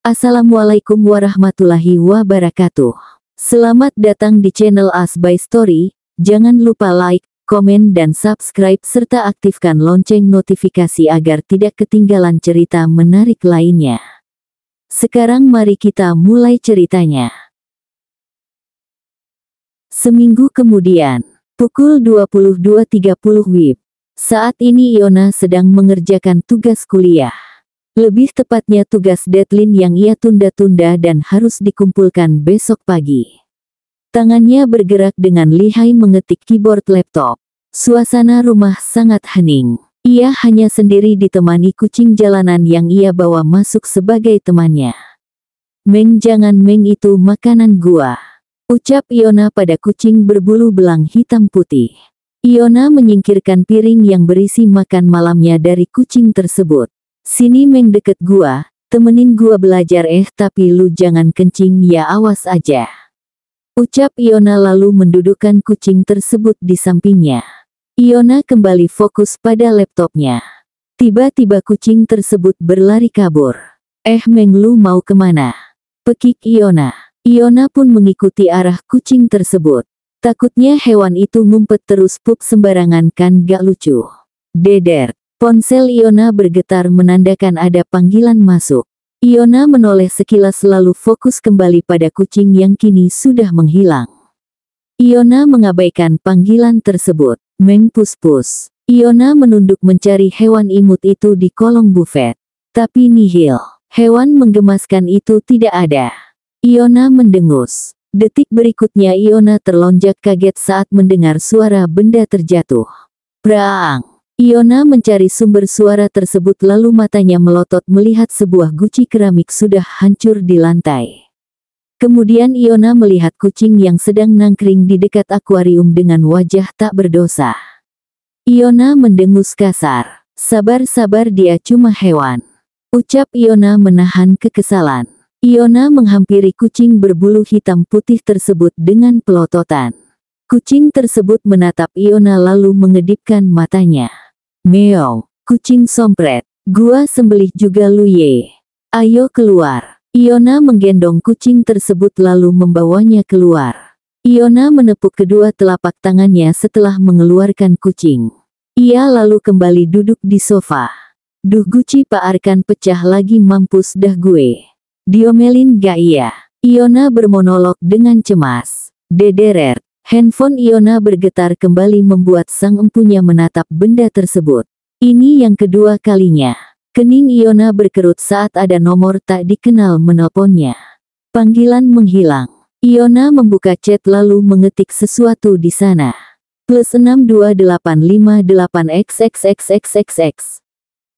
Assalamualaikum warahmatullahi wabarakatuh. Selamat datang di channel As by Story. Jangan lupa like, komen dan subscribe serta aktifkan lonceng notifikasi agar tidak ketinggalan cerita menarik lainnya. Sekarang mari kita mulai ceritanya. Seminggu kemudian, pukul 22.30 WIB. Saat ini Iona sedang mengerjakan tugas kuliah. Lebih tepatnya tugas deadline yang ia tunda-tunda dan harus dikumpulkan besok pagi. Tangannya bergerak dengan lihai mengetik keyboard laptop. Suasana rumah sangat hening. Ia hanya sendiri ditemani kucing jalanan yang ia bawa masuk sebagai temannya. "Meng, jangan Meng, itu makanan gua," ucap Iona pada kucing berbulu belang hitam putih. Iona menyingkirkan piring yang berisi makan malamnya dari kucing tersebut. "Sini Meng, deket gua, temenin gua belajar tapi lu jangan kencing ya, awas aja," ucap Iona lalu mendudukkan kucing tersebut di sampingnya. Iona kembali fokus pada laptopnya. Tiba-tiba kucing tersebut berlari kabur. Meng, lu mau kemana?" pekik Iona. Iona pun mengikuti arah kucing tersebut. Takutnya hewan itu ngumpet terus pup sembarangan, kan gak lucu. Deder. Ponsel Iona bergetar menandakan ada panggilan masuk. Iona menoleh sekilas lalu fokus kembali pada kucing yang kini sudah menghilang. Iona mengabaikan panggilan tersebut. "Meng, pus-pus." Iona menunduk mencari hewan imut itu di kolong bufet. Tapi nihil. Hewan menggemaskan itu tidak ada. Iona mendengus. Detik berikutnya Iona terlonjak kaget saat mendengar suara benda terjatuh. Braang. Iona mencari sumber suara tersebut lalu matanya melotot melihat sebuah guci keramik sudah hancur di lantai. Kemudian Iona melihat kucing yang sedang nangkring di dekat akuarium dengan wajah tak berdosa. Iona mendengus kasar. "Sabar-sabar, dia cuma hewan," ucap Iona menahan kekesalan. Iona menghampiri kucing berbulu hitam putih tersebut dengan pelototan. Kucing tersebut menatap Iona lalu mengedipkan matanya. "Meow, kucing sompret, gua sembelih juga lu ye. Ayo keluar." Iona menggendong kucing tersebut lalu membawanya keluar. Iona menepuk kedua telapak tangannya setelah mengeluarkan kucing. Ia lalu kembali duduk di sofa. "Duh, guci Pak Arkan pecah lagi, mampus dah gue. Diomelin gak iya?" Iona bermonolog dengan cemas. Dederet. Handphone Iona bergetar kembali membuat sang empunya menatap benda tersebut. Ini yang kedua kalinya. Kening Iona berkerut saat ada nomor tak dikenal menelponnya. Panggilan menghilang. Iona membuka chat lalu mengetik sesuatu di sana. +62858XXXXXX.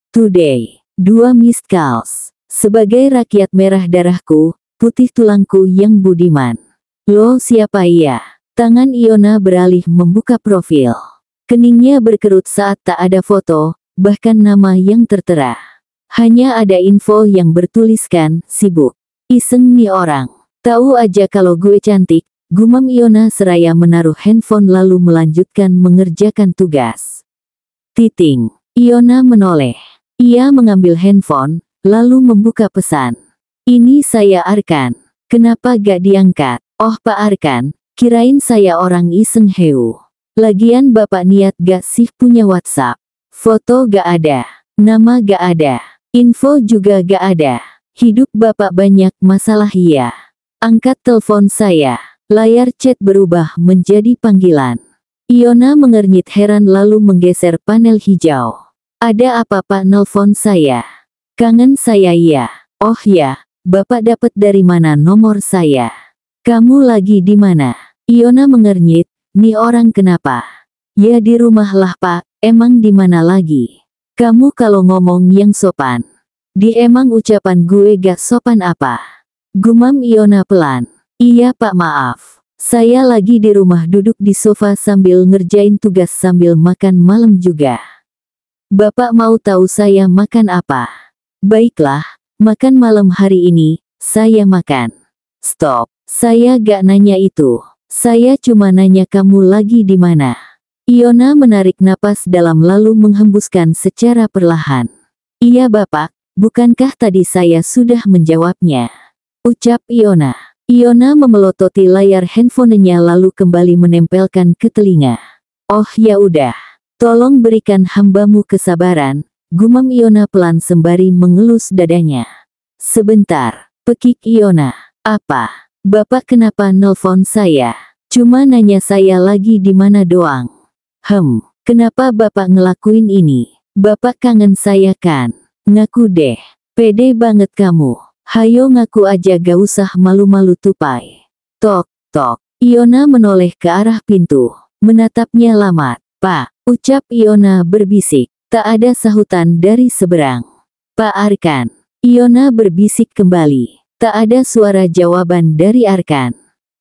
"Today. 2 missed calls. Sebagai rakyat merah darahku, putih tulangku yang budiman." "Lo siapa ya?" Tangan Iona beralih membuka profil. Keningnya berkerut saat tak ada foto, bahkan nama yang tertera. Hanya ada info yang bertuliskan, "Sibuk. Iseng nih orang. Tahu aja kalau gue cantik," gumam Iona seraya menaruh handphone lalu melanjutkan mengerjakan tugas. Titing. Iona menoleh. Ia mengambil handphone, lalu membuka pesan. "Ini saya Arkan. Kenapa gak diangkat?" "Oh Pak Arkan, kirain saya orang iseng heu. Lagian Bapak niat gak sih punya WhatsApp? Foto gak ada, nama gak ada, info juga gak ada. Hidup Bapak banyak masalah ya. Angkat telepon saya." Layar chat berubah menjadi panggilan. Iona mengernyit heran lalu menggeser panel hijau. "Ada apa Pak nelpon saya? Kangen saya ya." "Oh ya, Bapak dapat dari mana nomor saya? Kamu lagi di mana?" Iona mengernyit, "Nih orang kenapa?" "Ya di rumah lah Pak, emang di mana lagi? Kamu kalau ngomong yang sopan." "Di emang ucapan gue gak sopan apa?" gumam Iona pelan. "Iya Pak, maaf. Saya lagi di rumah duduk di sofa sambil ngerjain tugas sambil makan malam juga." "Bapak mau tahu saya makan apa?" "Baiklah, makan malam hari ini, saya makan." "Stop, saya gak nanya itu. Saya cuma nanya kamu lagi di mana." Iona menarik napas dalam lalu menghembuskan secara perlahan. "Iya Bapak, Bukankah tadi saya sudah menjawabnya? Ucap Iona. Iona memelototi layar handphonenya lalu kembali menempelkan ke telinga. Oh ya udah. Tolong berikan hambamu kesabaran, gumam Iona pelan sembari mengelus dadanya. Sebentar, pekik Iona. Apa? Bapak kenapa nelpon saya? Cuma nanya saya lagi di mana doang. Kenapa Bapak ngelakuin ini? Bapak kangen saya kan? Ngaku deh. Pede banget kamu. Hayo ngaku aja gak usah malu-malu tupai. Tok, tok. Iona menoleh ke arah pintu. Menatapnya lama. Pak, ucap Iona berbisik. Tak ada sahutan dari seberang. Pak Arkan. Iona berbisik kembali. Tak ada suara jawaban dari Arkan.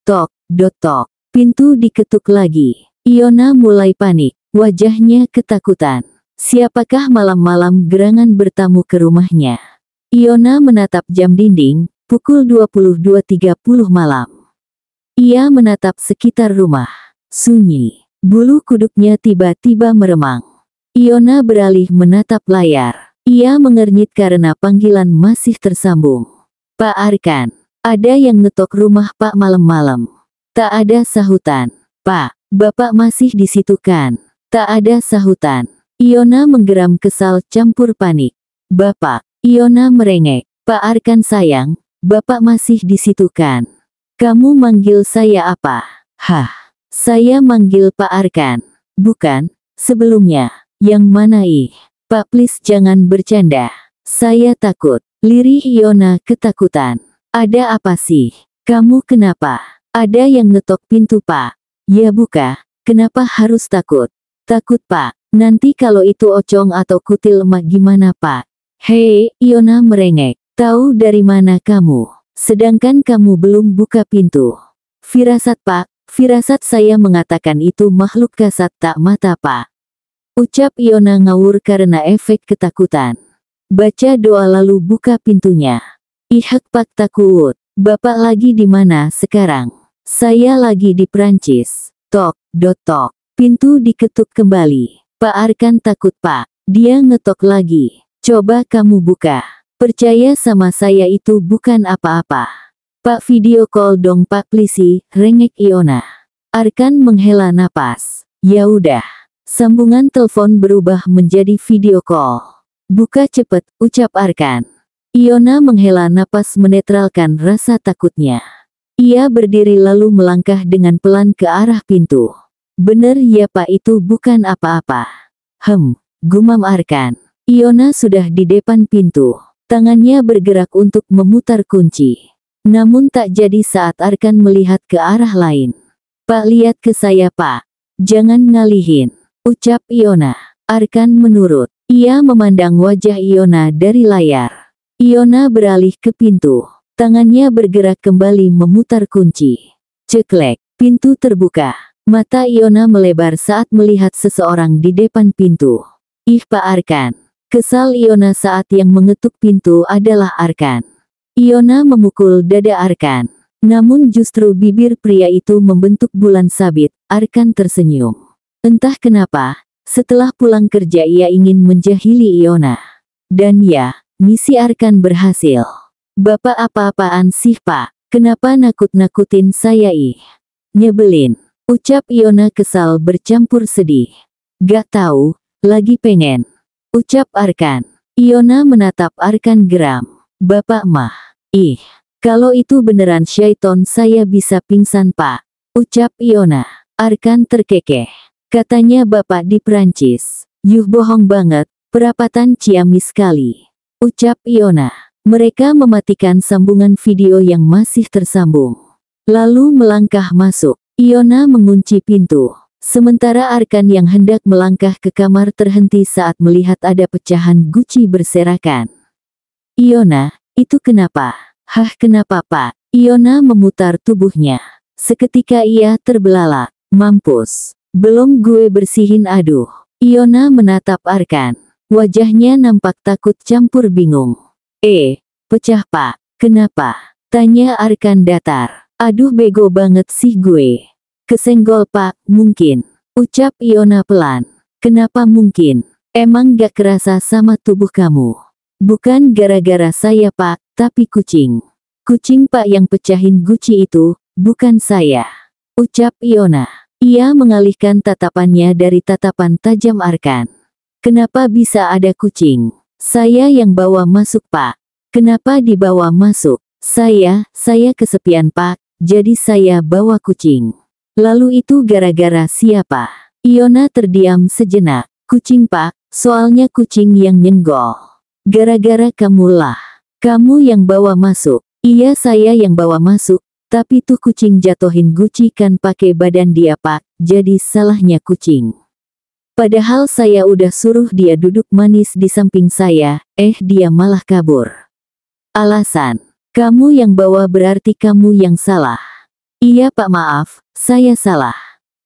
Tok, tok. Pintu diketuk lagi. Iona mulai panik. Wajahnya ketakutan. Siapakah malam-malam gerangan bertamu ke rumahnya? Iona menatap jam dinding, pukul 22.30 malam. Ia menatap sekitar rumah. Sunyi. Bulu kuduknya tiba-tiba meremang. Iona beralih menatap layar. Ia mengernyit karena panggilan masih tersambung. Pak Arkan. Ada yang ngetok rumah Pak malam-malam. Tak ada sahutan. Pak, Bapak masih di situ kan? Tak ada sahutan. Iona menggeram kesal campur panik. Bapak, Iona merengek. Pak Arkan sayang, Bapak masih di situ kan? Kamu manggil saya apa? Hah? Saya manggil Pak Arkan. Bukan, sebelumnya. Yang mana ih? Pak please jangan bercanda. Saya takut. Lirih Iona ketakutan. Ada apa sih? Kamu kenapa? Ada yang ngetok pintu Pak. Ya buka. Kenapa harus takut? Takut Pak. Nanti kalau itu ocong atau kutil emak gimana Pak? Hei, Iona merengek. Tahu dari mana kamu? Sedangkan kamu belum buka pintu. Firasat Pak. Firasat saya mengatakan itu makhluk kasat tak mata Pak. Ucap Iona ngawur karena efek ketakutan. Baca doa lalu buka pintunya. Ihak Pak takut. Bapak lagi di mana sekarang? Saya lagi di Prancis. Tok, tok. Pintu diketuk kembali. Pak Arkan takut Pak. Dia ngetok lagi. Coba kamu buka. Percaya sama saya itu bukan apa-apa. Pak video call dong Pak please, rengek Iona. Arkan menghela napas. Ya udah. Sambungan telepon berubah menjadi video call. Buka cepet, ucap Arkan. Iona menghela napas menetralkan rasa takutnya. Ia berdiri lalu melangkah dengan pelan ke arah pintu. Bener ya Pak itu bukan apa-apa. Gumam Arkan. Iona sudah di depan pintu. Tangannya bergerak untuk memutar kunci. Namun tak jadi saat Arkan melihat ke arah lain. Pak lihat ke saya Pak. Jangan ngalihin. Ucap Iona. Arkan menurut. Ia memandang wajah Iona dari layar. Iona beralih ke pintu. Tangannya bergerak kembali memutar kunci. Ceklek. Pintu terbuka. Mata Iona melebar saat melihat seseorang di depan pintu. Ih Pak Arkan. Kesal Iona saat yang mengetuk pintu adalah Arkan. Iona memukul dada Arkan. Namun justru bibir pria itu membentuk bulan sabit. Arkan tersenyum. Entah kenapa, setelah pulang kerja ia ingin menjahili Iona. Dan ya, misi Arkan berhasil. Bapak apa-apaan sih Pak? Kenapa nakut-nakutin saya ih? Nyebelin. Ucap Iona kesal bercampur sedih. Gak tahu, lagi pengen. Ucap Arkan. Iona menatap Arkan geram. Bapak mah. Ih, kalau itu beneran syaiton saya bisa pingsan Pak. Ucap Iona. Arkan terkekeh. Katanya Bapak di Prancis. Yuh bohong banget, perapatan Ciamis kali. Ucap Iona. Mereka mematikan sambungan video yang masih tersambung. Lalu melangkah masuk. Iona mengunci pintu. Sementara Arkan yang hendak melangkah ke kamar terhenti saat melihat ada pecahan guci berserakan. Iona, itu kenapa? Hah kenapa Pak? Iona memutar tubuhnya. Seketika ia terbelalak. Mampus. Belum gue bersihin aduh. Iona menatap Arkan. Wajahnya nampak takut campur bingung. Pecah Pak. Kenapa? Tanya Arkan datar. Aduh bego banget sih gue. Kesenggol Pak, mungkin. Ucap Iona pelan. Kenapa mungkin? Emang gak kerasa sama tubuh kamu? Bukan gara-gara saya Pak, tapi kucing. Kucing Pak yang pecahin guci itu, bukan saya. Ucap Iona. Ia mengalihkan tatapannya dari tatapan tajam Arkan. Kenapa bisa ada kucing? Saya yang bawa masuk Pak. Kenapa dibawa masuk? Saya kesepian Pak, jadi saya bawa kucing. Lalu itu gara-gara siapa? Iona terdiam sejenak. Kucing Pak, soalnya kucing yang nyenggol. Gara-gara kamulah. Kamu yang bawa masuk. Iya saya yang bawa masuk, tapi tuh kucing jatohin guci kan pakai badan dia Pak, jadi salahnya kucing. Padahal saya udah suruh dia duduk manis di samping saya, dia malah kabur. Alasan, kamu yang bawa berarti kamu yang salah. Iya Pak maaf, saya salah.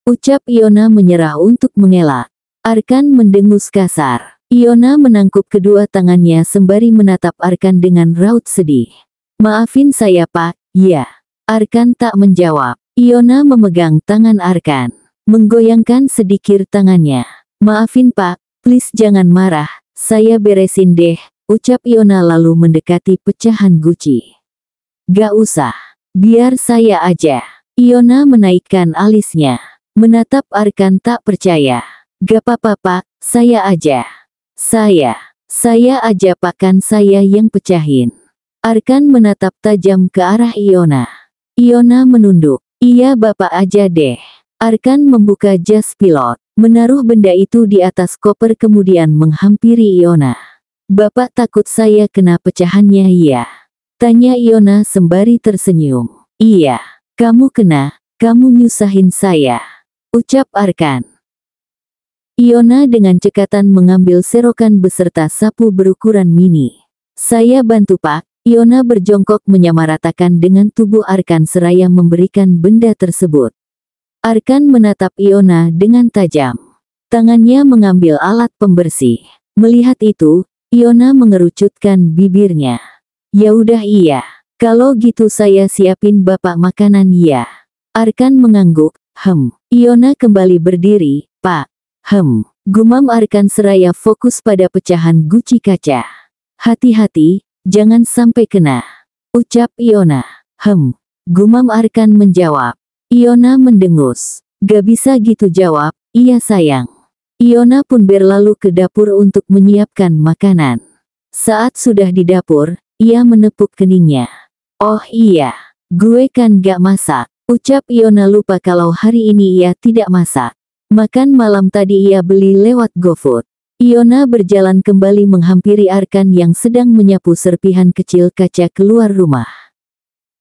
Ucap Iona menyerah untuk mengelak. Arkan mendengus kasar. Iona menangkup kedua tangannya sembari menatap Arkan dengan raut sedih. Maafin saya Pak, ya. Arkan tak menjawab. Iona memegang tangan Arkan. Menggoyangkan sedikit tangannya. Maafin Pak, please jangan marah, saya beresin deh, ucap Iona lalu mendekati pecahan guci. Gak usah, biar saya aja. Iona menaikkan alisnya. Menatap Arkan tak percaya. Gak apa-apa Pak, saya aja. Saya aja Pak kan saya yang pecahin. Arkan menatap tajam ke arah Iona. Iona menunduk. Iya Bapak aja deh. Arkan membuka jas pilot. Menaruh benda itu di atas koper kemudian menghampiri Iona. Bapak takut saya kena pecahannya ya? Tanya Iona sembari tersenyum. Iya. Kamu kena, kamu nyusahin saya. Ucap Arkan. Iona dengan cekatan mengambil serokan beserta sapu berukuran mini. Saya bantu Pak. Iona berjongkok menyamaratakan dengan tubuh Arkan seraya memberikan benda tersebut. Arkan menatap Iona dengan tajam. Tangannya mengambil alat pembersih. Melihat itu, Iona mengerucutkan bibirnya. Ya udah iya. Kalau gitu saya siapin Bapak makanan ya. Arkan mengangguk. Iona kembali berdiri. Pak. Gumam Arkan seraya fokus pada pecahan guci kaca. Hati-hati, jangan sampai kena. Ucap Iona. Gumam Arkan menjawab. Iona mendengus. Gak bisa gitu jawab, iya sayang. Iona pun berlalu ke dapur untuk menyiapkan makanan. Saat sudah di dapur, ia menepuk keningnya. Oh iya, gue kan gak masak. Ucap Iona lupa kalau hari ini ia tidak masak. Makan malam tadi ia beli lewat GoFood. Iona berjalan kembali menghampiri Arkan yang sedang menyapu serpihan kecil kaca keluar rumah.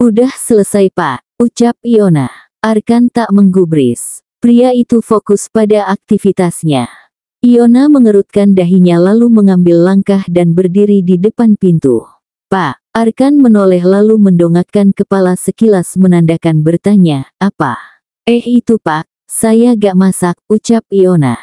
Udah selesai Pak, ucap Iona. Arkan tak menggubris. Pria itu fokus pada aktivitasnya. Iona mengerutkan dahinya lalu mengambil langkah dan berdiri di depan pintu. Pak, Arkan menoleh lalu mendongakkan kepala sekilas menandakan bertanya, apa? Itu Pak, saya gak masak, ucap Iona.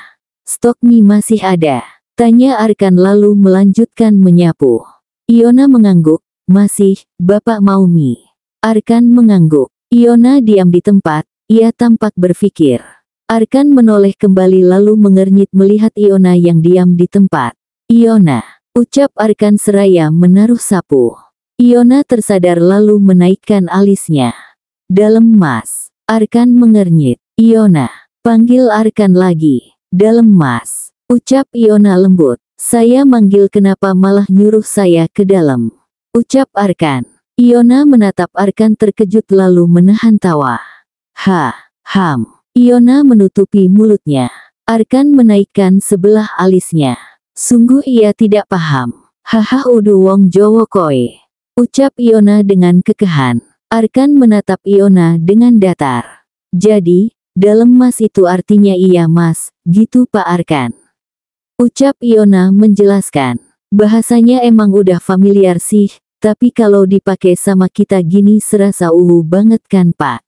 Stok mie masih ada. Tanya Arkan lalu melanjutkan menyapu. Iona mengangguk, masih, Bapak mau mie. Arkan mengangguk. Iona diam di tempat, ia tampak berpikir. Arkan menoleh kembali lalu mengernyit melihat Iona yang diam di tempat. Iona, ucap Arkan seraya menaruh sapu. Iona tersadar lalu menaikkan alisnya. Dalam Mas. Arkan mengernyit. Iona, panggil Arkan lagi. Dalam Mas. Ucap Iona lembut. Saya manggil kenapa malah nyuruh saya ke dalam. Ucap Arkan. Iona menatap Arkan terkejut lalu menahan tawa. Iona menutupi mulutnya. Arkan menaikkan sebelah alisnya. Sungguh ia tidak paham. Udu wong Jowo koe. Ucap Iona dengan kekehan. Arkan menatap Iona dengan datar. Jadi, dalam Mas itu artinya iya Mas, gitu Pak Arkan. Ucap Iona menjelaskan. Bahasanya emang udah familiar sih, tapi kalau dipakai sama kita gini serasa banget kan Pak.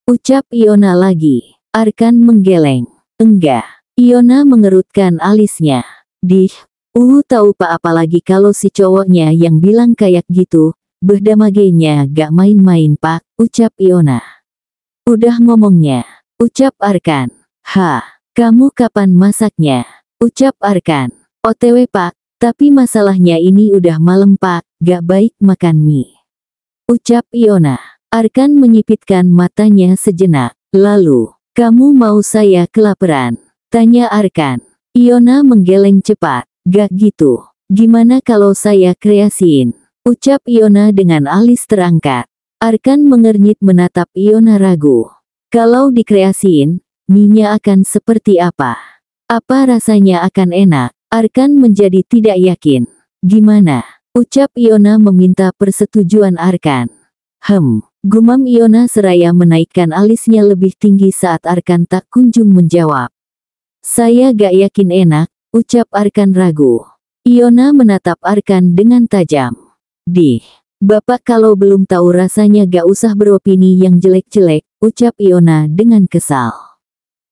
Ucap Iona lagi. Arkan menggeleng. Enggak. Iona mengerutkan alisnya. Tahu Pak apalagi kalau si cowoknya yang bilang kayak gitu, behdamagenya gak main-main Pak, ucap Iona. Udah ngomongnya. Ucap Arkan. Kamu kapan masaknya? Ucap Arkan. OTW Pak, Tapi masalahnya ini udah malam Pak, gak baik makan mie. Ucap Iona. Arkan menyipitkan matanya sejenak. Lalu, kamu mau saya kelaparan? Tanya Arkan. Iona menggeleng cepat. Gak gitu. Gimana kalau saya kreasiin? Ucap Iona dengan alis terangkat. Arkan mengernyit menatap Iona ragu. Kalau dikreasiin, mie-nya akan seperti apa? Apa rasanya akan enak? Arkan menjadi tidak yakin. Gimana? Ucap Iona meminta persetujuan Arkan. Gumam Iona seraya menaikkan alisnya lebih tinggi saat Arkan tak kunjung menjawab. Saya gak yakin enak, ucap Arkan ragu. Iona menatap Arkan dengan tajam. Bapak kalau belum tahu rasanya gak usah beropini yang jelek-jelek, ucap Iona dengan kesal.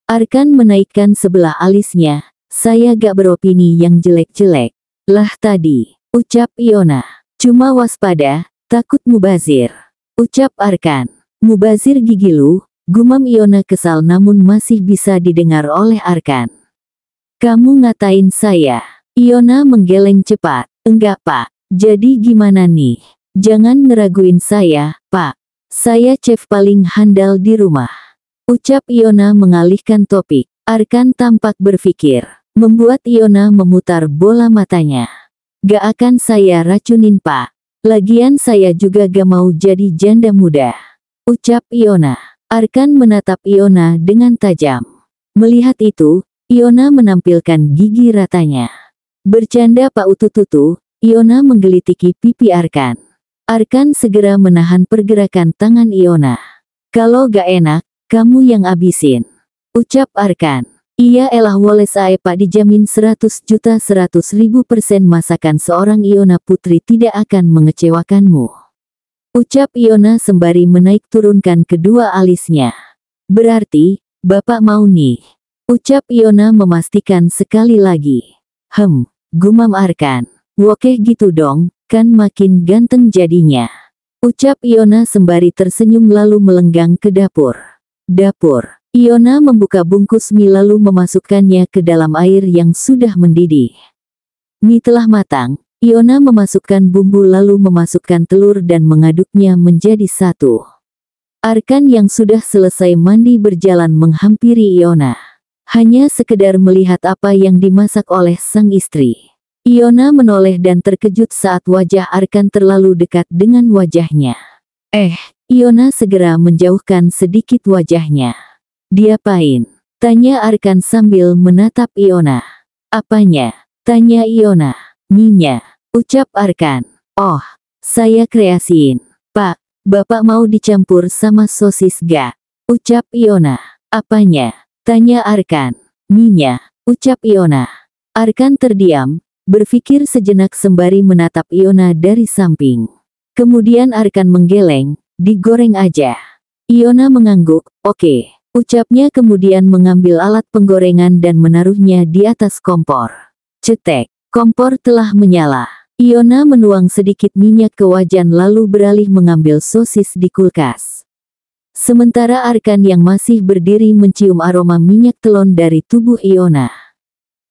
Arkan menaikkan sebelah alisnya, saya gak beropini yang jelek-jelek. Lah tadi, ucap Iona. Cuma waspada, takut mubazir. Ucap Arkan. Mubazir gigi lu, gumam Iona kesal namun masih bisa didengar oleh Arkan. Kamu ngatain saya. Iona menggeleng cepat. Enggak Pak, jadi gimana nih? Jangan ngeraguin saya, Pak. Saya chef paling handal di rumah. Ucap Iona mengalihkan topik. Arkan tampak berpikir. Membuat Iona memutar bola matanya. Gak akan saya racunin Pak. Lagian saya juga gak mau jadi janda muda. Ucap Iona. Arkan menatap Iona dengan tajam. Melihat itu, Iona menampilkan gigi ratanya. Bercanda Pak Utututu, Iona menggelitiki pipi Arkan. Arkan segera menahan pergerakan tangan Iona. Kalau gak enak, kamu yang abisin. Ucap Arkan. Iya elah woles ae Pak dijamin 100.100.000% masakan seorang Iona putri tidak akan mengecewakanmu. Ucap Iona sembari menaik turunkan kedua alisnya. Berarti, Bapak mau nih. Ucap Iona memastikan sekali lagi. Gumam Arkan. Wokeh gitu dong, kan makin ganteng jadinya. Ucap Iona sembari tersenyum lalu melenggang ke dapur. Iona membuka bungkus mie lalu memasukkannya ke dalam air yang sudah mendidih. Mie telah matang, Iona memasukkan bumbu lalu memasukkan telur dan mengaduknya menjadi satu. Arkan yang sudah selesai mandi berjalan menghampiri Iona. Hanya sekedar melihat apa yang dimasak oleh sang istri. Iona menoleh dan terkejut saat wajah Arkan terlalu dekat dengan wajahnya. Iona segera menjauhkan sedikit wajahnya. Diapain? Tanya Arkan sambil menatap Iona. Apanya? Tanya Iona. Mie-nya. Ucap Arkan. Oh, saya kreasiin. Pak, Bapak mau dicampur sama sosis gak? Ucap Iona. Apanya? Tanya Arkan. Mie-nya. Ucap Iona. Arkan terdiam. Berpikir sejenak sembari menatap Iona dari samping. Kemudian Arkan menggeleng, digoreng aja. Iona mengangguk, oke. Ucapnya kemudian mengambil alat penggorengan dan menaruhnya di atas kompor. Cetek, kompor telah menyala. Iona menuang sedikit minyak ke wajan lalu beralih mengambil sosis di kulkas. Sementara Arkan yang masih berdiri mencium aroma minyak telon dari tubuh Iona.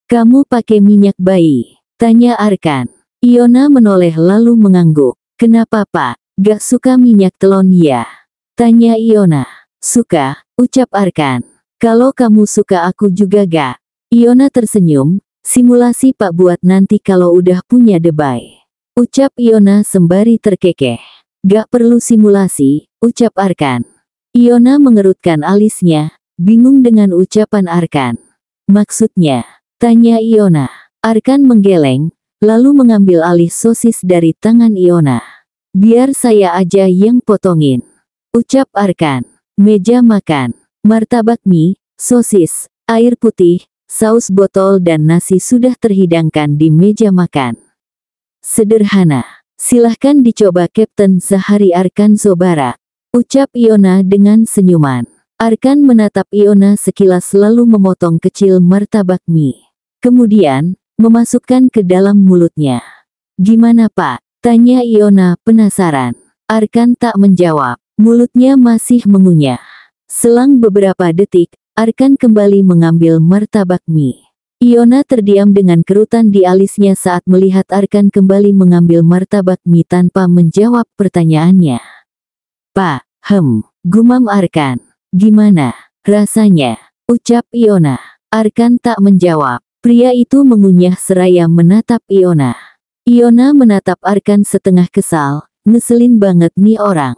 Kamu pakai minyak bayi? Tanya Arkan. Iona menoleh lalu mengangguk. Kenapa Pak? Gak suka minyak telon ya? Tanya Iona. Suka, ucap Arkan. Kalau kamu suka aku juga gak? Iona tersenyum. Simulasi Pak buat nanti kalau udah punya debay. Ucap Iona sembari terkekeh. Gak perlu simulasi, ucap Arkan. Iona mengerutkan alisnya, bingung dengan ucapan Arkan. Maksudnya? Tanya Iona. Arkan menggeleng, lalu mengambil alih sosis dari tangan Iona. Biar saya aja yang potongin. Ucap Arkan. Meja makan. Martabak mie, sosis, air putih, saus botol dan nasi sudah terhidangkan di meja makan. Sederhana. Silahkan dicoba Kapten Zahari Arkan Sobara. Ucap Iona dengan senyuman. Arkan menatap Iona sekilas lalu memotong kecil martabak mie. Kemudian, memasukkan ke dalam mulutnya. Gimana Pak? Tanya Iona penasaran. Arkan tak menjawab. Mulutnya masih mengunyah. Selang beberapa detik, Arkan kembali mengambil martabak mie. Iona terdiam dengan kerutan di alisnya saat melihat Arkan kembali mengambil martabak mie tanpa menjawab pertanyaannya. Pak, gumam Arkan. Gimana rasanya? Ucap Iona. Arkan tak menjawab. Pria itu mengunyah seraya menatap Iona. Iona menatap Arkan setengah kesal. Ngeselin banget nih orang.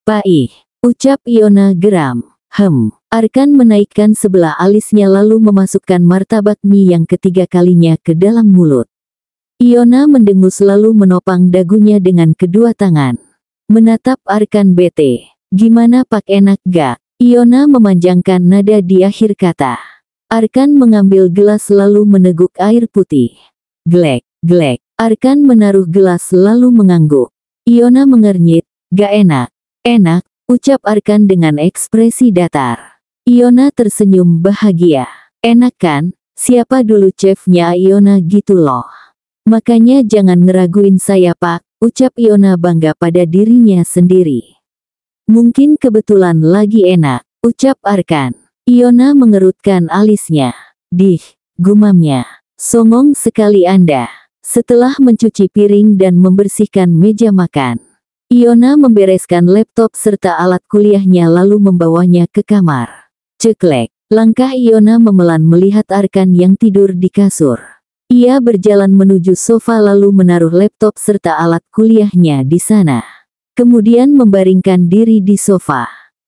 Paih, ucap Iona geram. Arkan menaikkan sebelah alisnya lalu memasukkan martabak mie yang ketiga kalinya ke dalam mulut. Iona mendengus lalu menopang dagunya dengan kedua tangan. Menatap Arkan bete. Gimana Pak, enak gak? Iona memanjangkan nada di akhir kata. Arkan mengambil gelas lalu meneguk air putih. Glek, glek. Arkan menaruh gelas lalu mengangguk. Iona mengernyit. Gak enak. Enak, ucap Arkan dengan ekspresi datar. Iona tersenyum bahagia. Enak kan? Siapa dulu chefnya Iona gitu loh. Makanya jangan ngeraguin saya Pak, ucap Iona bangga pada dirinya sendiri. Mungkin kebetulan lagi enak, ucap Arkan. Iona mengerutkan alisnya. Dih, gumamnya. Songong sekali Anda. Setelah mencuci piring dan membersihkan meja makan, Iona membereskan laptop serta alat kuliahnya lalu membawanya ke kamar. Ceklek. Langkah Iona memelan melihat Arkan yang tidur di kasur. Ia berjalan menuju sofa lalu menaruh laptop serta alat kuliahnya di sana. Kemudian membaringkan diri di sofa.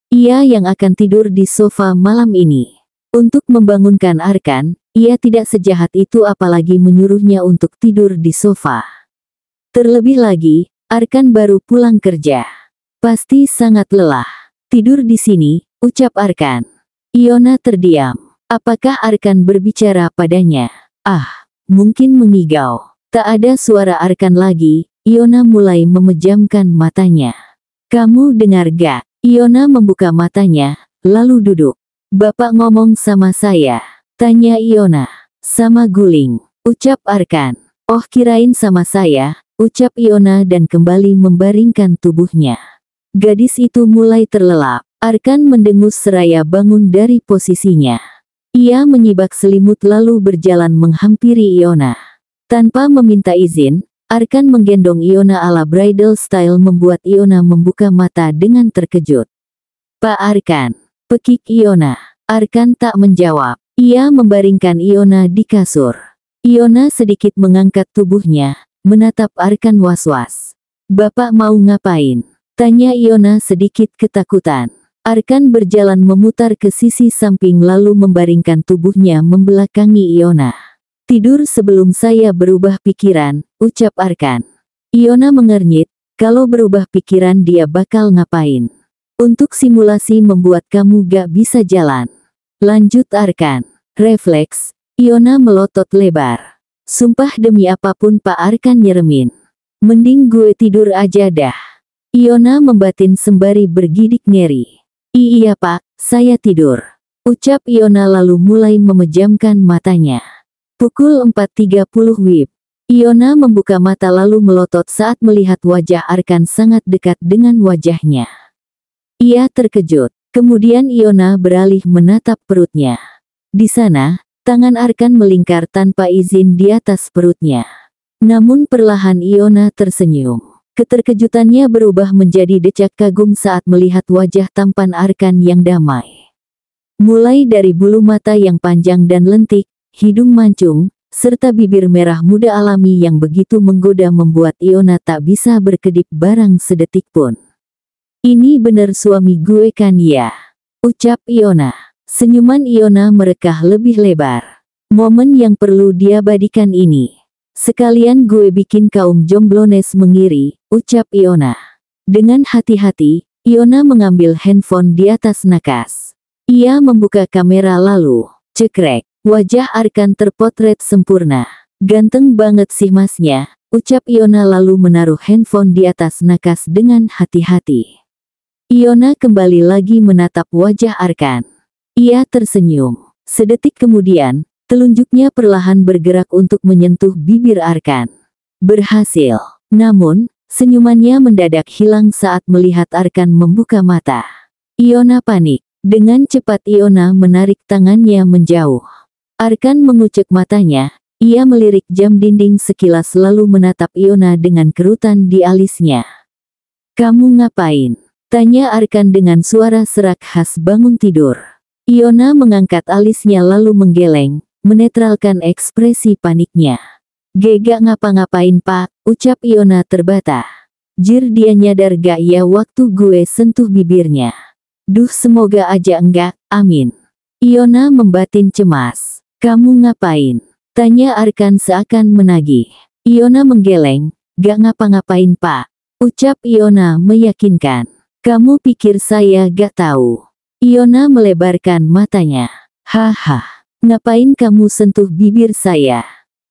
Ia yang akan tidur di sofa malam ini. Untuk membangunkan Arkan, ia tidak sejahat itu apalagi menyuruhnya untuk tidur di sofa. Terlebih lagi, Arkan baru pulang kerja. Pasti sangat lelah. Tidur di sini, ucap Arkan. Iona terdiam. Apakah Arkan berbicara padanya? Mungkin mengigau. Tak ada suara Arkan lagi. Iona mulai memejamkan matanya. Kamu dengar gak? Iona membuka matanya, lalu duduk. Bapak ngomong sama saya? Tanya Iona. Sama guling, ucap Arkan. Oh kirain sama saya, ucap Iona dan kembali membaringkan tubuhnya. Gadis itu mulai terlelap. Arkan mendengus seraya bangun dari posisinya. Ia menyibak selimut lalu berjalan menghampiri Iona. Tanpa meminta izin, Arkan menggendong Iona ala bridal style membuat Iona membuka mata dengan terkejut. Pak Arkan, pekik Iona. Arkan tak menjawab. Ia membaringkan Iona di kasur. Iona sedikit mengangkat tubuhnya, menatap Arkan was-was. Bapak mau ngapain? Tanya Iona sedikit ketakutan. Arkan berjalan memutar ke sisi samping lalu membaringkan tubuhnya membelakangi Iona. Tidur sebelum saya berubah pikiran, ucap Arkan. Iona mengernyit, kalau berubah pikiran dia bakal ngapain? Untuk simulasi membuat kamu gak bisa jalan. Lanjut Arkan. Refleks, Iona melotot lebar. Sumpah demi apapun Pak Arkan nyeremin. Mending gue tidur aja dah. Iona membatin sembari bergidik ngeri. Iya Pak, saya tidur. Ucap Iona lalu mulai memejamkan matanya. Pukul 4.30 WIB. Iona membuka mata lalu melotot saat melihat wajah Arkan sangat dekat dengan wajahnya. Ia terkejut. Kemudian Iona beralih menatap perutnya. Di sana, tangan Arkan melingkar tanpa izin di atas perutnya. Namun perlahan Iona tersenyum. Keterkejutannya berubah menjadi decak kagum saat melihat wajah tampan Arkan yang damai. Mulai dari bulu mata yang panjang dan lentik, hidung mancung, serta bibir merah muda alami yang begitu menggoda membuat Iona tak bisa berkedip barang sedetik pun. Ini bener suami gue kan ya? Ucap Iona. Senyuman Iona merekah lebih lebar. Momen yang perlu diabadikan ini. Sekalian gue bikin kaum jomblones mengiri, ucap Iona. Dengan hati-hati, Iona mengambil handphone di atas nakas. Ia membuka kamera lalu, cekrek. Wajah Arkan terpotret sempurna. Ganteng banget sih masnya, ucap Iona lalu menaruh handphone di atas nakas dengan hati-hati. Iona kembali lagi menatap wajah Arkan. Ia tersenyum. Sedetik kemudian, telunjuknya perlahan bergerak untuk menyentuh bibir Arkan. Berhasil. Namun, senyumannya mendadak hilang saat melihat Arkan membuka mata. Iona panik. Dengan cepat Iona menarik tangannya menjauh. Arkan mengucek matanya, ia melirik jam dinding sekilas lalu menatap Iona dengan kerutan di alisnya. "Kamu ngapain?" tanya Arkan dengan suara serak khas bangun tidur. Iona mengangkat alisnya lalu menggeleng, menetralkan ekspresi paniknya. "Gak ngapa-ngapain pak," ucap Iona terbata. "Jir dia nyadar gak ya waktu gue sentuh bibirnya? Duh semoga aja enggak, amin." Iona membatin cemas. "Kamu ngapain?" tanya Arkan seakan menagih. Iona menggeleng, "Gak ngapa-ngapain pak," ucap Iona meyakinkan. "Kamu pikir saya gak tahu?" Iona melebarkan matanya. "Haha, ngapain kamu sentuh bibir saya?"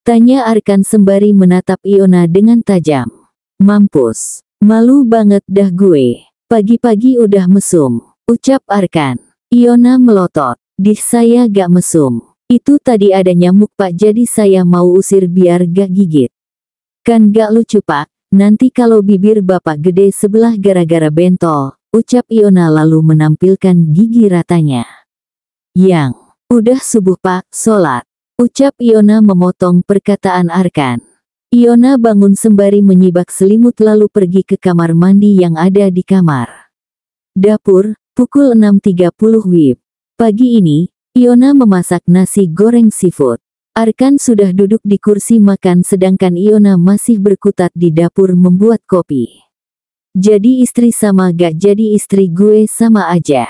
tanya Arkan sembari menatap Iona dengan tajam. "Mampus, malu banget dah gue. Pagi-pagi udah mesum," ucap Arkan. Iona melotot. "Dih saya gak mesum. Itu tadi ada nyamuk pak jadi saya mau usir biar gak gigit." "Kan gak lucu pak, nanti kalau bibir bapak gede sebelah gara-gara bentol," ucap Iona lalu menampilkan gigi ratanya. "Yang, udah subuh pak, sholat," ucap Iona memotong perkataan Arkan. Iona bangun sembari menyibak selimut lalu pergi ke kamar mandi yang ada di kamar dapur. Pukul 6.30 WIB. Pagi ini, Iona memasak nasi goreng seafood. Arkan sudah duduk di kursi makan sedangkan Iona masih berkutat di dapur membuat kopi. "Jadi istri sama gak jadi istri gue sama aja.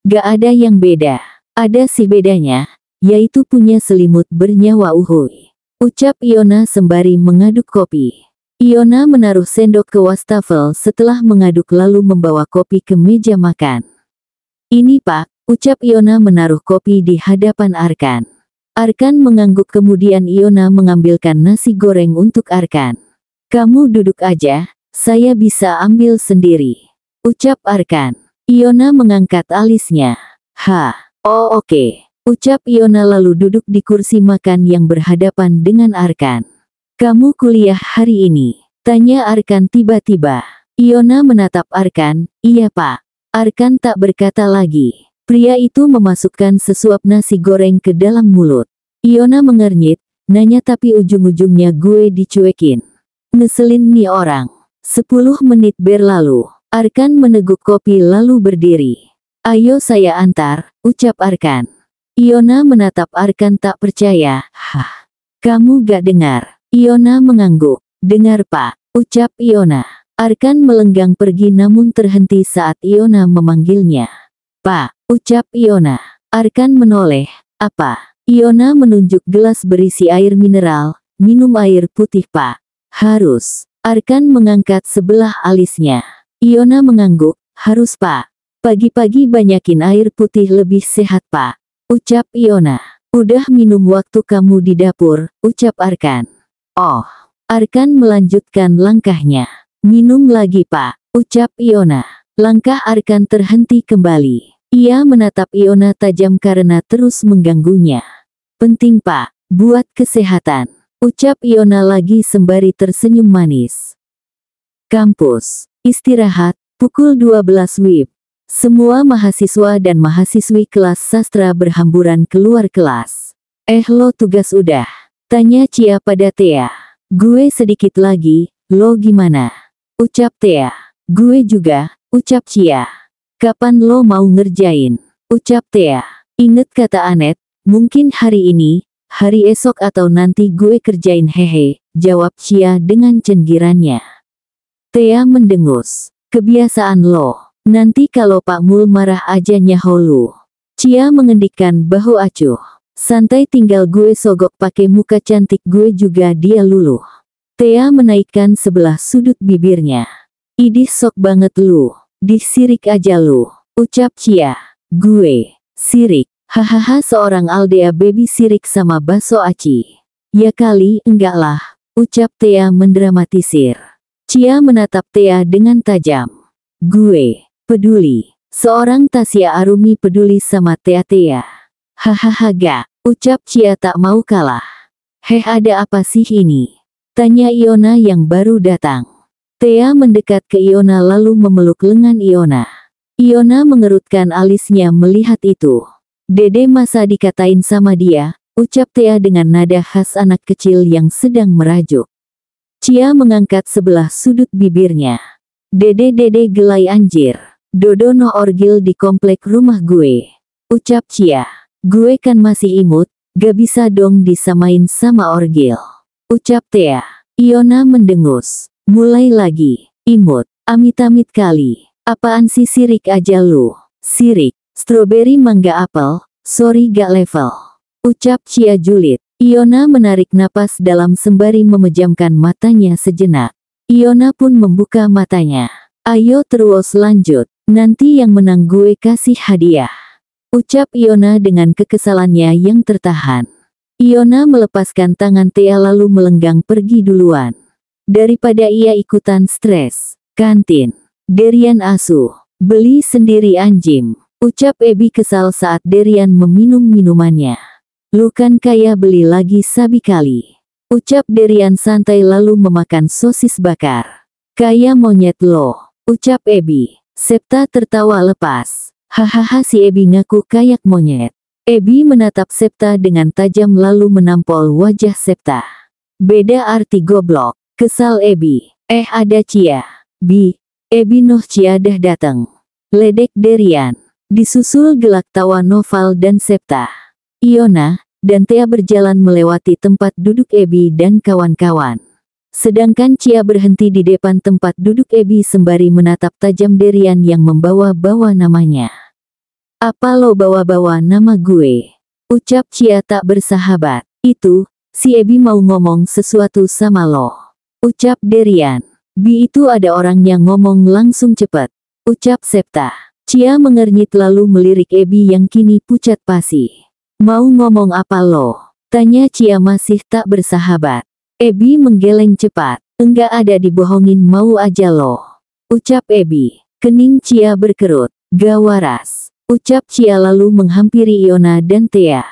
Gak ada yang beda. Ada sih bedanya, yaitu punya selimut bernyawa uhuy," ucap Iona sembari mengaduk kopi. Iona menaruh sendok ke wastafel setelah mengaduk lalu membawa kopi ke meja makan. "Ini pak," ucap Iona menaruh kopi di hadapan Arkan. Arkan mengangguk kemudian Iona mengambilkan nasi goreng untuk Arkan. "Kamu duduk aja. Saya bisa ambil sendiri," ucap Arkan. Iona mengangkat alisnya. Oh oke," ucap Iona lalu duduk di kursi makan yang berhadapan dengan Arkan. "Kamu kuliah hari ini?" tanya Arkan tiba-tiba. Iona menatap Arkan. "Iya pak." Arkan tak berkata lagi. Pria itu memasukkan sesuap nasi goreng ke dalam mulut. Iona mengernyit, nanya tapi ujung-ujungnya gue dicuekin. Ngeselin nih orang. 10 menit berlalu. Arkan meneguk kopi lalu berdiri. "Ayo saya antar," ucap Arkan. Iona menatap Arkan tak percaya. "Kamu gak dengar?" Iona mengangguk. "Dengar pak," ucap Iona. Arkan melenggang pergi namun terhenti saat Iona memanggilnya. "Pak," ucap Iona. Arkan menoleh. "Apa?" Iona menunjuk gelas berisi air mineral. "Minum air putih pak." "Harus." Arkan mengangkat sebelah alisnya. Iona mengangguk. "Harus pak. Pagi-pagi banyakin air putih lebih sehat pak," ucap Iona. "Udah minum waktu kamu di dapur," ucap Arkan. "Oh." Arkan melanjutkan langkahnya. "Minum lagi pak," ucap Iona. Langkah Arkan terhenti kembali. Ia menatap Iona tajam karena terus mengganggunya. "Penting pak, buat kesehatan," ucap Iona lagi sembari tersenyum manis. Kampus. Istirahat. Pukul 12 WIB. Semua mahasiswa dan mahasiswi kelas sastra berhamburan keluar kelas. Lo tugas udah?" tanya Cia pada Thea. "Gue sedikit lagi, lo gimana?" ucap Thea. "Gue juga," ucap Cia. "Kapan lo mau ngerjain?" ucap Thea. "Inget kata Anet, mungkin hari ini, hari esok atau nanti gue kerjain hehe," jawab Cia dengan cenggirannya. Thea mendengus. "Kebiasaan lo. Nanti kalau Pak Mul marah aja nyaho lu." Cia mengendikkan bahu acuh. "Santai tinggal gue sogok pakai muka cantik gue juga dia luluh." Thea menaikkan sebelah sudut bibirnya. "Idih sok banget lu. Disirik aja lu," ucap Cia. "Gue sirik. Hahaha seorang Aldea baby sirik sama bakso aci." "Ya kali enggak lah," ucap Thea mendramatisir. Cia menatap Thea dengan tajam. "Gue peduli." Seorang Tasya Arumi peduli sama Thea. "Hahaha gak," ucap Cia tak mau kalah. Ada apa sih ini?" tanya Iona yang baru datang. Thea mendekat ke Iona lalu memeluk lengan Iona. Iona mengerutkan alisnya melihat itu. "Dede masa dikatain sama dia," ucap Tia dengan nada khas anak kecil yang sedang merajuk. Cia mengangkat sebelah sudut bibirnya. Dede gelai anjir. Dodo no orgil di komplek rumah gue. Ucap Cia. Gue kan masih imut, gak bisa dong disamain sama orgil. Ucap Tia. Iona mendengus. Mulai lagi. Imut. Amit-amit kali. Apaan sih sirik aja lu? Sirik. Strawberry mangga apel. Sorry gak level. Ucap Cia julid. Iona menarik napas dalam sembari memejamkan matanya sejenak. Iona pun membuka matanya. Ayo terus lanjut. Nanti yang menang gue kasih hadiah. Ucap Iona dengan kekesalannya yang tertahan. Iona melepaskan tangan Tia lalu melenggang pergi duluan. Daripada ia ikutan stres. Kantin. Derian asuh. Beli sendiri anjing. Ucap Ebi kesal saat Derian meminum minumannya. Lu kan kaya beli lagi sabi kali. Ucap Derian santai lalu memakan sosis bakar. Kaya monyet lo. Ucap Ebi. Septa tertawa lepas. Hahaha si Ebi ngaku kayak monyet. Ebi menatap Septa dengan tajam lalu menampol wajah Septa. Beda arti goblok. Kesal Ebi. Ada Cia. Bi. Ebi noh Cia dah dateng. Ledek Derian. Disusul gelak tawa Noval dan Septa. Iona dan Tia berjalan melewati tempat duduk Ebi dan kawan-kawan. Sedangkan Cia berhenti di depan tempat duduk Ebi sembari menatap tajam Derian yang membawa-bawa namanya. Apa lo bawa-bawa nama gue? Ucap Cia tak bersahabat. Itu, si Ebi mau ngomong sesuatu sama lo. Ucap Derian. Bi itu ada orang yang ngomong langsung cepet. Ucap Septa. Cia mengernyit lalu melirik Ebi yang kini pucat pasi. Mau ngomong apa lo? Tanya Cia masih tak bersahabat. Ebi menggeleng cepat. Enggak ada dibohongin mau aja lo. Ucap Ebi. Kening Cia berkerut. Gak waras. Ucap Cia lalu menghampiri Iona dan Tia.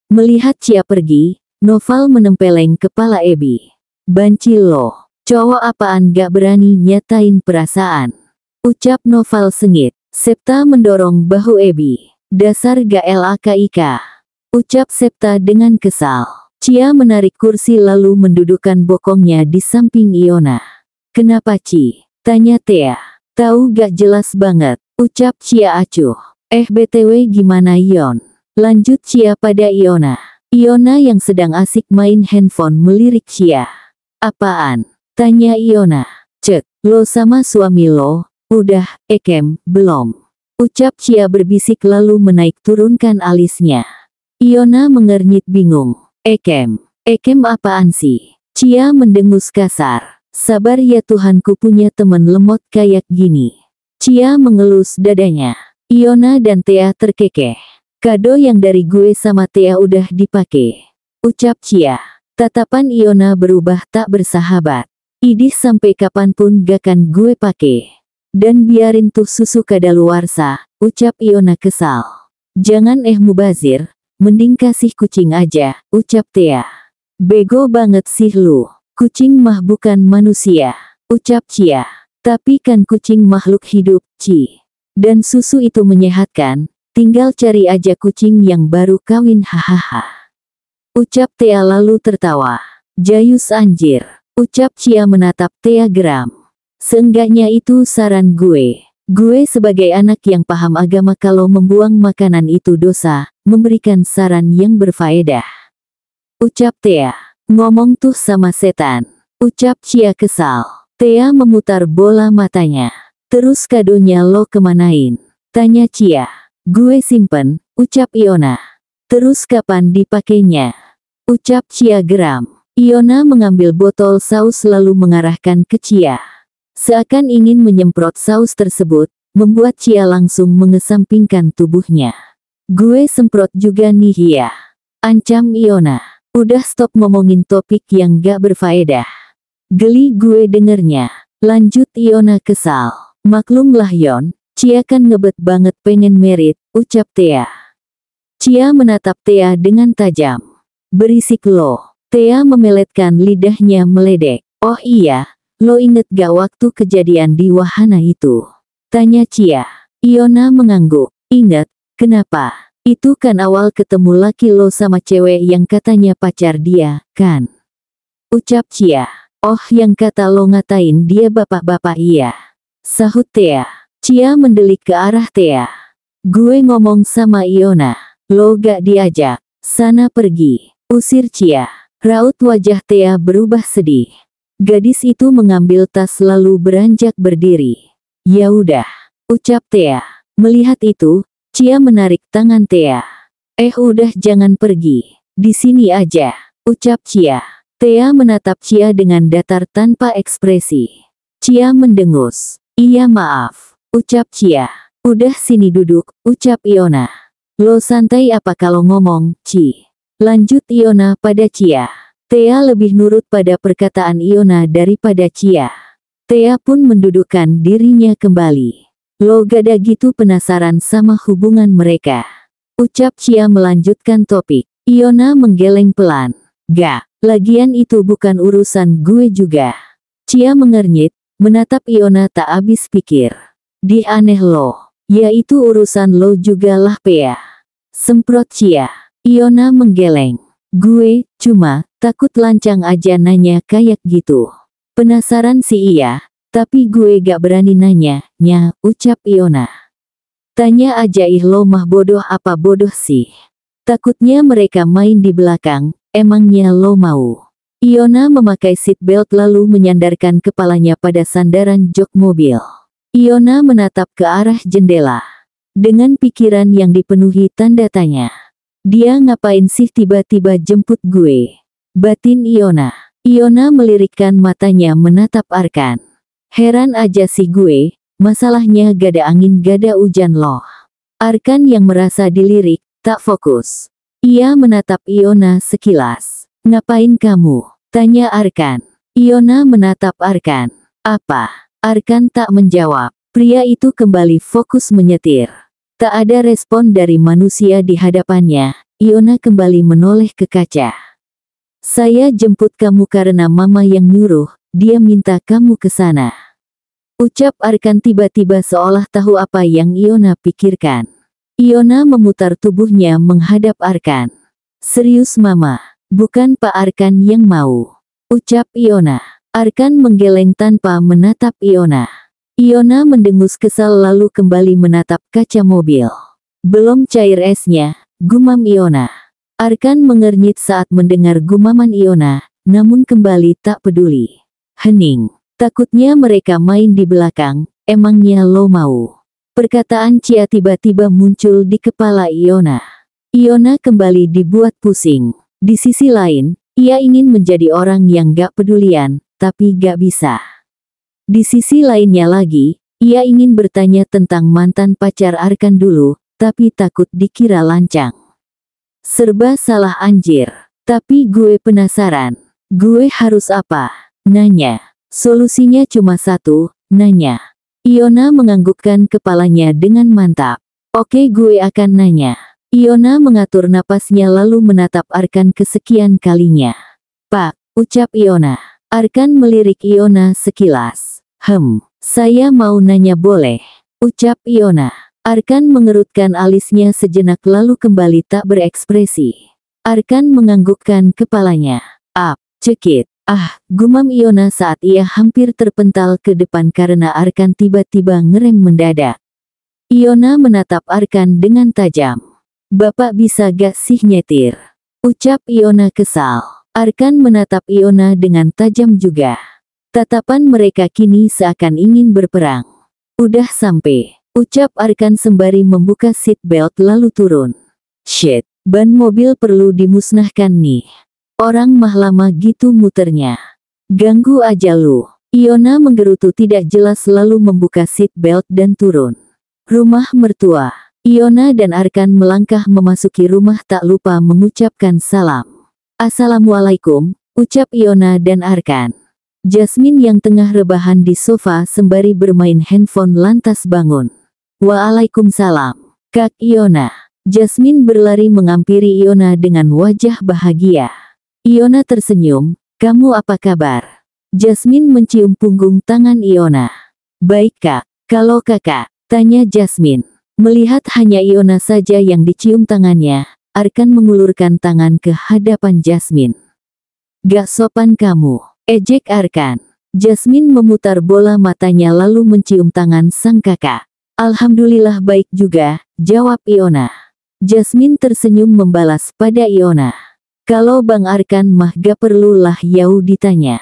Melihat Cia pergi, Noval menempeleng kepala Ebi. Banci lo. Cowok apaan gak berani nyatain perasaan. Ucap Noval sengit. Septa mendorong bahu Ebi. Dasar gak LAKIK. Ucap Septa dengan kesal. Cia menarik kursi lalu mendudukkan bokongnya di samping Iona. Kenapa Ci? Tanya Tia. Tahu gak jelas banget. Ucap Cia acuh. BTW gimana Ion? Lanjut Cia pada Iona. Iona yang sedang asik main handphone melirik Cia. Apaan? Tanya Iona. Cek, lo sama suami lo, udah, belum. Ucap Cia berbisik lalu menaik turunkan alisnya. Iona mengernyit bingung. Ekem apaan sih? Cia mendengus kasar. Sabar ya Tuhanku punya temen lemot kayak gini. Cia mengelus dadanya. Iona dan Tia terkekeh. Kado yang dari gue sama Tia udah dipake. Ucap Cia. Tatapan Iona berubah tak bersahabat. Idih sampai kapanpun gak kan gue pake. Dan biarin tuh susu kadaluarsa, ucap Iona kesal. Jangan mubazir. Mending kasih kucing aja, ucap Tia. Bego banget sih lu. Kucing mah bukan manusia, ucap Cia. Tapi kan kucing makhluk hidup, Ci. Dan susu itu menyehatkan, tinggal cari aja kucing yang baru kawin hahaha. Ucap Tia lalu tertawa. Jayus anjir, ucap Cia menatap Tia geram. Seenggaknya itu saran gue. Gue sebagai anak yang paham agama kalau membuang makanan itu dosa, memberikan saran yang berfaedah. Ucap Tia. Ngomong tuh sama setan. Ucap Cia kesal. Tia memutar bola matanya. Terus kadonya lo kemanain? Tanya Cia. Gue simpen, ucap Iona. Terus kapan dipakainya? Ucap Cia geram. Iona mengambil botol saus lalu mengarahkan ke Cia. Seakan ingin menyemprot saus tersebut, membuat Cia langsung mengesampingkan tubuhnya. Gue semprot juga nih ya. Ancam Iona. Udah stop ngomongin topik yang gak berfaedah. Geli gue dengernya. Lanjut Iona kesal. Maklumlah Yon, Cia kan ngebet banget pengen merit, ucap Tia. Cia menatap Tia dengan tajam. Berisik lo. Tia memeletkan lidahnya meledek. Oh iya. Lo inget gak waktu kejadian di wahana itu? Tanya Cia. Iona mengangguk. Ingat, kenapa? Itu kan awal ketemu laki lo sama cewek yang katanya pacar dia, kan? Ucap Cia. Oh, yang kata lo ngatain dia bapak-bapak iya. Sahut Thea. Cia mendelik ke arah Thea. Gue ngomong sama Iona. Lo gak diajak. Sana pergi. Usir Cia. Raut wajah Thea berubah sedih. Gadis itu mengambil tas lalu beranjak berdiri. Ya udah, ucap Thea. Melihat itu, Cia menarik tangan Thea. Udah jangan pergi. Di sini aja, ucap Cia. Thea menatap Cia dengan datar tanpa ekspresi. Cia mendengus. Iya maaf, ucap Cia. Udah sini duduk, ucap Iona. Lo santai apa kalau ngomong, Ci? Lanjut Iona pada Cia. Thea lebih nurut pada perkataan Iona daripada Cia. Thea pun mendudukkan dirinya kembali. Lo gada gitu penasaran sama hubungan mereka? Ucap Cia melanjutkan topik. Iona menggeleng pelan. Gak, lagian itu bukan urusan gue juga. Cia mengernyit, menatap Iona tak habis pikir. Di aneh lo. Ya itu urusan lo juga lah Pea. Semprot Cia. Iona menggeleng. Gue, cuma, takut lancang aja nanya kayak gitu. Penasaran sih iya, tapi gue gak berani nanya, nya, ucap Iona. Tanya aja lo mah bodoh apa bodoh sih. Takutnya mereka main di belakang, emangnya lo mau. Iona memakai seat belt lalu menyandarkan kepalanya pada sandaran jok mobil. Iona menatap ke arah jendela. Dengan pikiran yang dipenuhi tanda tanya. Dia ngapain sih tiba-tiba jemput gue? Batin Iona. Iona melirikkan matanya menatap Arkan. Heran aja sih gue, masalahnya gada angin gada hujan loh. Arkan yang merasa dilirik, tak fokus. Ia menatap Iona sekilas. Ngapain kamu? Tanya Arkan. Iona menatap Arkan. Apa? Arkan tak menjawab. Pria itu kembali fokus menyetir. Tak ada respon dari manusia di hadapannya, Iona kembali menoleh ke kaca. Saya jemput kamu karena mama yang nyuruh, dia minta kamu ke sana. Ucap Arkan tiba-tiba seolah tahu apa yang Iona pikirkan. Iona memutar tubuhnya menghadap Arkan. Serius mama, bukan Pak Arkan yang mau. Ucap Iona. Arkan menggeleng tanpa menatap Iona. Iona mendengus kesal lalu kembali menatap kaca mobil. Belum cair esnya, gumam Iona. Arkan mengernyit saat mendengar gumaman Iona, namun kembali tak peduli. Hening. Takutnya mereka main di belakang, emangnya lo mau. Perkataan Cia tiba-tiba muncul di kepala Iona. Iona kembali dibuat pusing. Di sisi lain, ia ingin menjadi orang yang gak pedulian, tapi gak bisa. Di sisi lainnya lagi, ia ingin bertanya tentang mantan pacar Arkan dulu, tapi takut dikira lancang. Serba salah anjir. Tapi gue penasaran. Gue harus apa? Nanya. Solusinya cuma satu, nanya. Iona menganggukkan kepalanya dengan mantap. Oke gue akan nanya. Iona mengatur napasnya lalu menatap Arkan kesekian kalinya. Pak, ucap Iona. Arkan melirik Iona sekilas. Saya mau nanya boleh? Ucap Iona. Arkan mengerutkan alisnya sejenak lalu kembali tak berekspresi. Arkan menganggukkan kepalanya. Cekit. Gumam Iona saat ia hampir terpental ke depan karena Arkan tiba-tiba ngerem mendadak. Iona menatap Arkan dengan tajam. Bapak bisa gak sih nyetir? Ucap Iona kesal. Arkan menatap Iona dengan tajam juga. Tatapan mereka kini seakan ingin berperang. Udah sampai, ucap Arkan sembari membuka seat belt lalu turun. Shit, ban mobil perlu dimusnahkan nih. Orang mah lama gitu muternya. Ganggu aja lu. Iona menggerutu tidak jelas lalu membuka seat belt dan turun. Rumah mertua. Iona dan Arkan melangkah memasuki rumah tak lupa mengucapkan salam. Assalamualaikum, ucap Iona dan Arkan. Jasmine yang tengah rebahan di sofa sembari bermain handphone lantas bangun. Waalaikumsalam, Kak Iona. Jasmine berlari mengampiri Iona dengan wajah bahagia. Iona tersenyum, kamu apa kabar? Jasmine mencium punggung tangan Iona. Baik Kak, kalau Kakak, tanya Jasmine. Melihat hanya Iona saja yang dicium tangannya, Arkan mengulurkan tangan ke hadapan Jasmine. "Gak sopan kamu," ejek Arkan. Jasmine memutar bola matanya lalu mencium tangan sang kakak. "Alhamdulillah baik juga," jawab Iona. Jasmine tersenyum membalas pada Iona. "Kalau Bang Arkan mah gak perlulah Yau ditanya.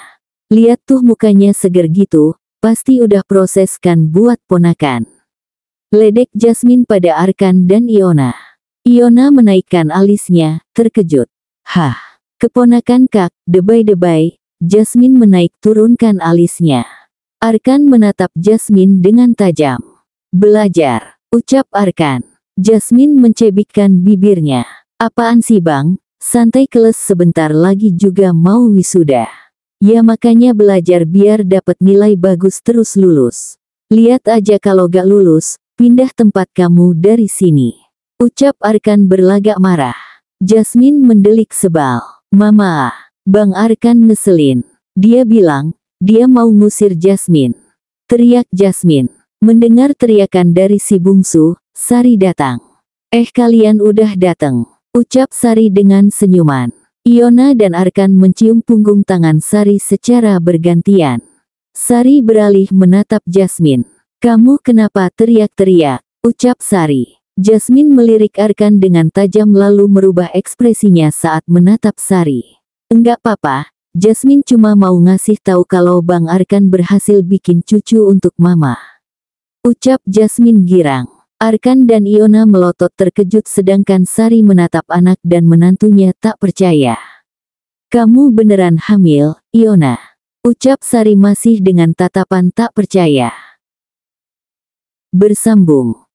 Lihat tuh mukanya seger gitu, pasti udah proses kan buat ponakan." Ledek Jasmine pada Arkan dan Iona. Iona menaikkan alisnya, terkejut. "Hah, keponakan Kak," debay-debay. Jasmine menaik turunkan alisnya. Arkan menatap Jasmine dengan tajam. "Belajar," ucap Arkan. Jasmine mencebikkan bibirnya. "Apaan sih Bang, santai keles sebentar lagi juga mau wisuda. Ya makanya belajar biar dapat nilai bagus terus lulus. Lihat aja kalau gak lulus, pindah tempat kamu dari sini," ucap Arkan berlagak marah. Jasmine mendelik sebal. "Mama, Bang Arkan ngeselin. Dia bilang, dia mau ngusir Jasmine," teriak Jasmine. Mendengar teriakan dari si bungsu, Sari datang. Kalian udah datang," ucap Sari dengan senyuman. Iona dan Arkan mencium punggung tangan Sari secara bergantian. Sari beralih menatap Jasmine. "Kamu kenapa teriak-teriak?" ucap Sari. Jasmine melirik Arkan dengan tajam lalu merubah ekspresinya saat menatap Sari. "Enggak papa, Jasmine cuma mau ngasih tahu kalau Bang Arkan berhasil bikin cucu untuk Mama," ucap Jasmine girang. Arkan dan Iona melotot terkejut sedangkan Sari menatap anak dan menantunya tak percaya. "Kamu beneran hamil, Iona?" ucap Sari masih dengan tatapan tak percaya. Bersambung.